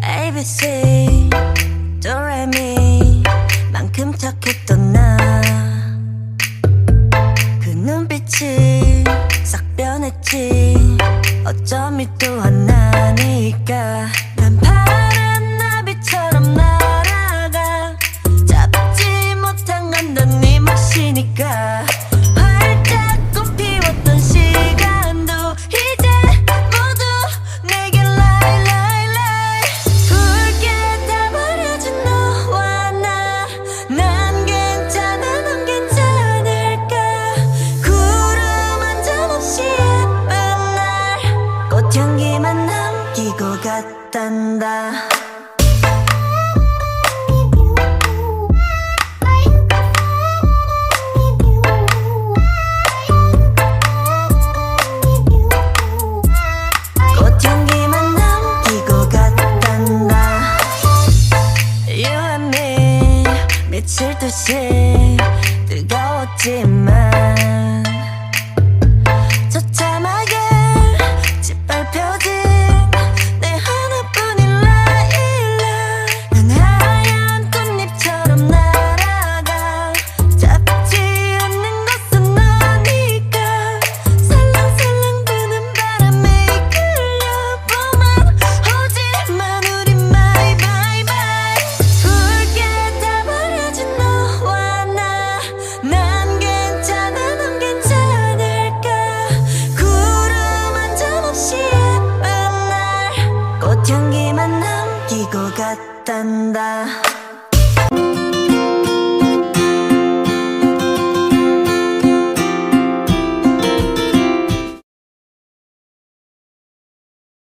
ABC 도레미 만큼 착했던 나 그 눈빛이 싹 변했지 어쩜 이 또한 나니까 난 파란 나비처럼 날아가 잡지 못한 건 넌 네 몫이니까 활짝 꽃피웠던 시간도 이제 모두 내게 lie 붉게 다 버려진 너와 나 난 괜찮아 넌 괜찮을까 구름 한 점 없이 예쁜 날 꽃향기만 남기고 갔단다 꽃향기만 남기고 갔단다 You and me 미칠 듯이 뜨거웠지만 처참하게 짓밟혀진 내 하나뿐인 라일락 난 하얀 꽃잎처럼 날아가 잡지 않는 것은 너니까 살랑살랑 부는 바람에 이끌려보만 오지만 우린 bye bye bye 붉게 다 버려진 너와 나 난 괜찮아 넌 괜찮을까 구름 한 점 없이 예쁜 날 꽃향기만 남기고 갔단다